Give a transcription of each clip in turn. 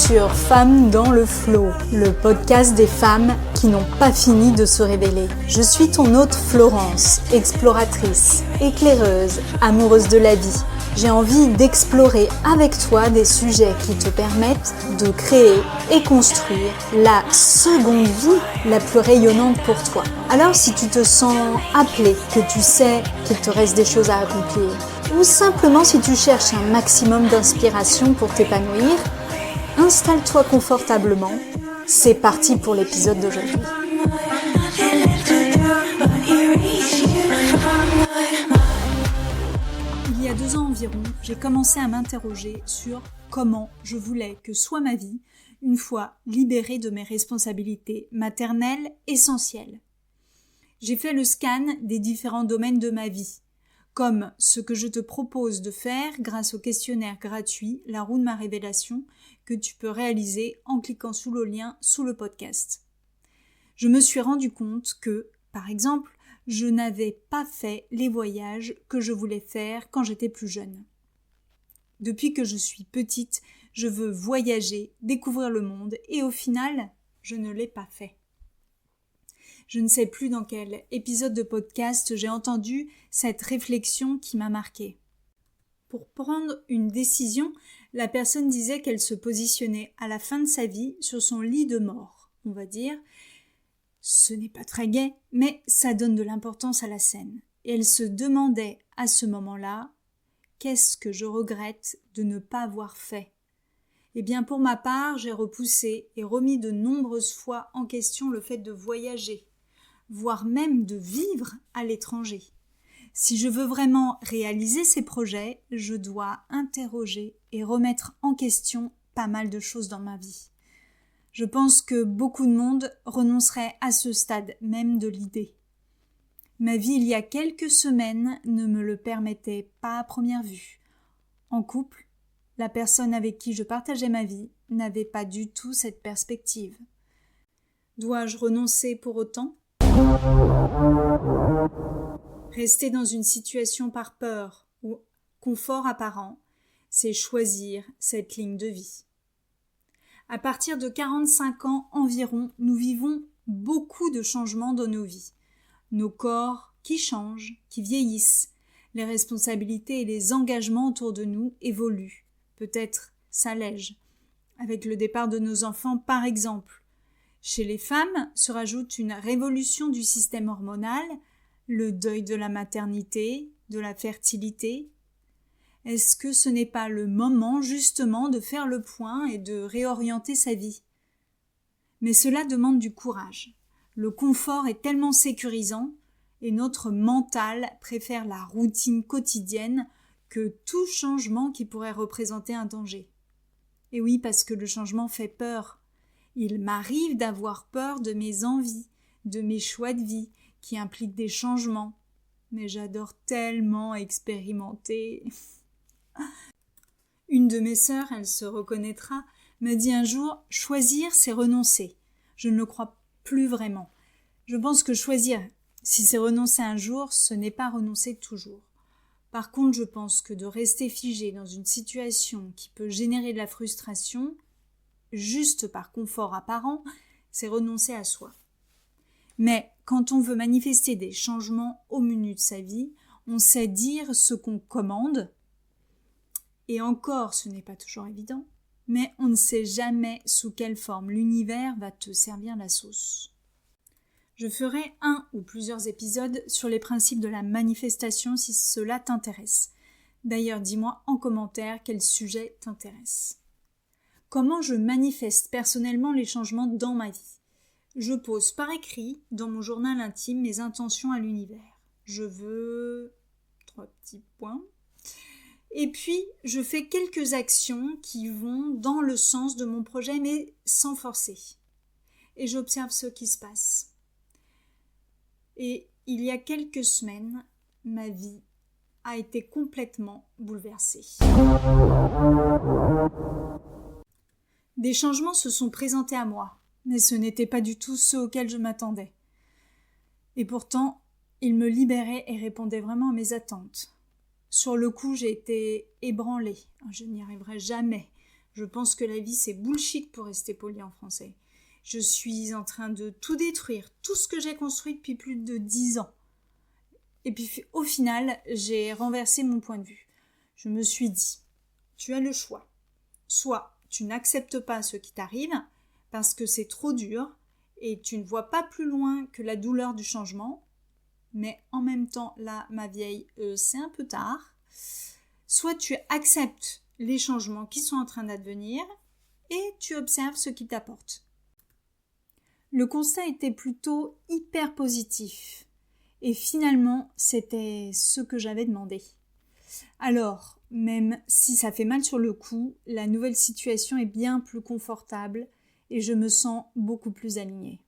sur Femmes dans le Flow, le podcast des femmes qui n'ont pas fini de se révéler. Je suis ton hôte Florence, exploratrice, éclaireuse, amoureuse de la vie. J'ai envie d'explorer avec toi des sujets qui te permettent de créer et construire la seconde vie la plus rayonnante pour toi. Alors si tu te sens appelé, que tu sais qu'il te reste des choses à accomplir, ou simplement si tu cherches un maximum d'inspiration pour t'épanouir, installe-toi confortablement. C'est parti pour l'épisode d'aujourd'hui. Il y a 2 ans environ, j'ai commencé à m'interroger sur comment je voulais que soit ma vie une fois libérée de mes responsabilités maternelles essentielles. J'ai fait le scan des différents domaines de ma vie, comme ce que je te propose de faire grâce au questionnaire gratuit La roue de ma révélation que tu peux réaliser en cliquant sous le lien sous le podcast. Je me suis rendu compte que, par exemple, je n'avais pas fait les voyages que je voulais faire quand j'étais plus jeune. Depuis que je suis petite, je veux voyager, découvrir le monde et au final, je ne l'ai pas fait. Je ne sais plus dans quel épisode de podcast j'ai entendu cette réflexion qui m'a marquée. Pour prendre une décision, la personne disait qu'elle se positionnait à la fin de sa vie sur son lit de mort, on va dire. Ce n'est pas très gai, mais ça donne de l'importance à la scène. Et elle se demandait à ce moment-là, qu'est-ce que je regrette de ne pas avoir fait ? Eh bien, pour ma part, j'ai repoussé et remis de nombreuses fois en question le fait de voyager, voire même de vivre à l'étranger. Si je veux vraiment réaliser ces projets, je dois interroger et remettre en question pas mal de choses dans ma vie. Je pense que beaucoup de monde renoncerait à ce stade même de l'idée. Ma vie il y a quelques semaines ne me le permettait pas à première vue. En couple, la personne avec qui je partageais ma vie n'avait pas du tout cette perspective. Dois-je renoncer pour autant ? Rester dans une situation par peur ou confort apparent, c'est choisir cette ligne de vie. À partir de 45 ans environ, nous vivons beaucoup de changements dans nos vies. Nos corps qui changent, qui vieillissent, les responsabilités et les engagements autour de nous évoluent, peut-être s'allègent, avec le départ de nos enfants par exemple. Chez les femmes se rajoute une révolution du système hormonal, le deuil de la maternité, de la fertilité. Est-ce que ce n'est pas le moment justement de faire le point et de réorienter sa vie ? Mais cela demande du courage. Le confort est tellement sécurisant et notre mental préfère la routine quotidienne que tout changement qui pourrait représenter un danger. Et oui, parce que le changement fait peur. Il m'arrive d'avoir peur de mes envies, de mes choix de vie, qui impliquent des changements. Mais j'adore tellement expérimenter. Une de mes sœurs, elle se reconnaîtra, m'a dit un jour « Choisir, c'est renoncer ». Je ne le crois plus vraiment. Je pense que choisir, si c'est renoncer un jour, ce n'est pas renoncer toujours. Par contre, je pense que de rester figé dans une situation qui peut générer de la frustration, juste par confort apparent, c'est renoncer à soi. Mais quand on veut manifester des changements au menu de sa vie, on sait dire ce qu'on commande, et encore ce n'est pas toujours évident, mais on ne sait jamais sous quelle forme l'univers va te servir la sauce. Je ferai un ou plusieurs épisodes sur les principes de la manifestation si cela t'intéresse. D'ailleurs, dis-moi en commentaire quel sujet t'intéresse. Comment je manifeste personnellement les changements dans ma vie ? Je pose par écrit, dans mon journal intime, mes intentions à l'univers. Je veux... 3 petits points. Et puis, je fais quelques actions qui vont dans le sens de mon projet, mais sans forcer. Et j'observe ce qui se passe. Et il y a quelques semaines, ma vie a été complètement bouleversée. Des changements se sont présentés à moi, mais ce n'étaient pas du tout ceux auxquels je m'attendais. Et pourtant, ils me libéraient et répondaient vraiment à mes attentes. Sur le coup, j'ai été ébranlée. Je n'y arriverai jamais. Je pense que la vie c'est bullshit pour rester poli en français. Je suis en train de tout détruire, tout ce que j'ai construit depuis plus de 10 ans. Et puis au final, j'ai renversé mon point de vue. Je me suis dit, tu as le choix. Soit tu n'acceptes pas ce qui t'arrive parce que c'est trop dur et tu ne vois pas plus loin que la douleur du changement. Mais en même temps, là, ma vieille, c'est un peu tard. Soit tu acceptes les changements qui sont en train d'advenir et tu observes ce qui t'apporte. Le constat était plutôt hyper positif. Et finalement, c'était ce que j'avais demandé. Alors, même si ça fait mal sur le coup, la nouvelle situation est bien plus confortable et je me sens beaucoup plus alignée.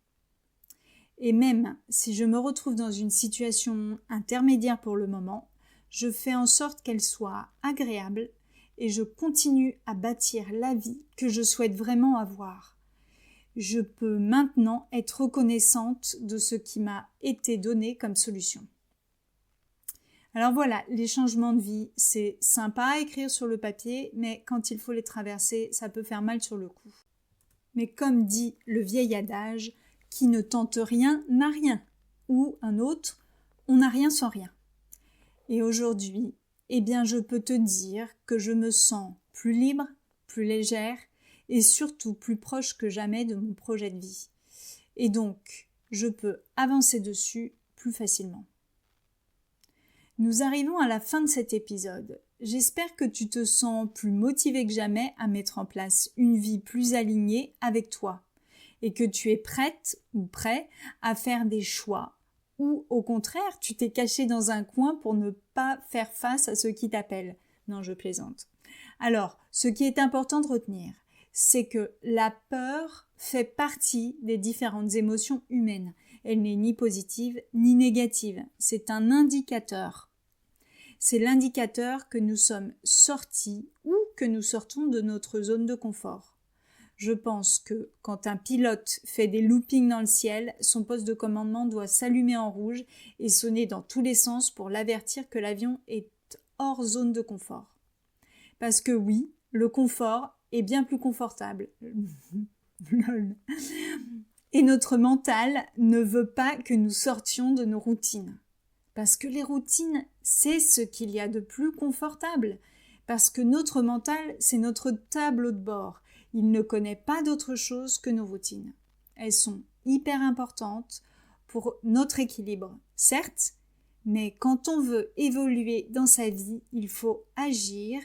Et même si je me retrouve dans une situation intermédiaire pour le moment, je fais en sorte qu'elle soit agréable et je continue à bâtir la vie que je souhaite vraiment avoir. Je peux maintenant être reconnaissante de ce qui m'a été donné comme solution. Alors voilà, les changements de vie, c'est sympa à écrire sur le papier, mais quand il faut les traverser, ça peut faire mal sur le coup. Mais comme dit le vieil adage, qui ne tente rien n'a rien, ou un autre, on n'a rien sans rien. Et aujourd'hui, je peux te dire que je me sens plus libre, plus légère, et surtout plus proche que jamais de mon projet de vie. Et donc, je peux avancer dessus plus facilement. Nous arrivons à la fin de cet épisode. J'espère que tu te sens plus motivé que jamais à mettre en place une vie plus alignée avec toi et que tu es prête ou prêt à faire des choix ou au contraire, tu t'es caché dans un coin pour ne pas faire face à ce qui t'appelle. Non, je plaisante. Alors, ce qui est important de retenir, c'est que la peur fait partie des différentes émotions humaines. Elle n'est ni positive ni négative. C'est un indicateur. C'est l'indicateur que nous sommes sortis ou que nous sortons de notre zone de confort. Je pense que quand un pilote fait des loopings dans le ciel, son poste de commandement doit s'allumer en rouge et sonner dans tous les sens pour l'avertir que l'avion est hors zone de confort. Parce que oui, le confort est bien plus confortable. Et notre mental ne veut pas que nous sortions de nos routines. Parce que les routines, c'est ce qu'il y a de plus confortable. Parce que notre mental, c'est notre tableau de bord. Il ne connaît pas d'autre chose que nos routines. Elles sont hyper importantes pour notre équilibre, certes, mais quand on veut évoluer dans sa vie, il faut agir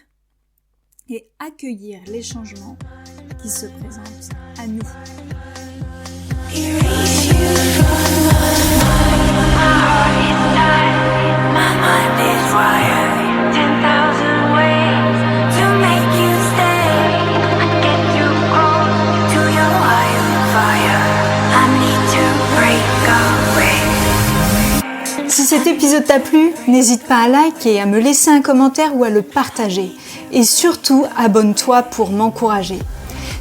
et accueillir les changements qui se présentent à nous. Si cet épisode t'a plu, n'hésite pas à liker, à me laisser un commentaire ou à le partager. Et surtout, abonne-toi pour m'encourager.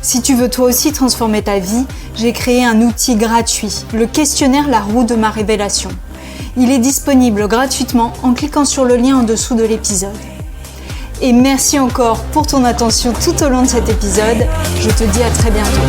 Si tu veux toi aussi transformer ta vie, j'ai créé un outil gratuit, le questionnaire La Roue de ma révélation. Il est disponible gratuitement en cliquant sur le lien en dessous de l'épisode. Et merci encore pour ton attention tout au long de cet épisode. Je te dis à très bientôt.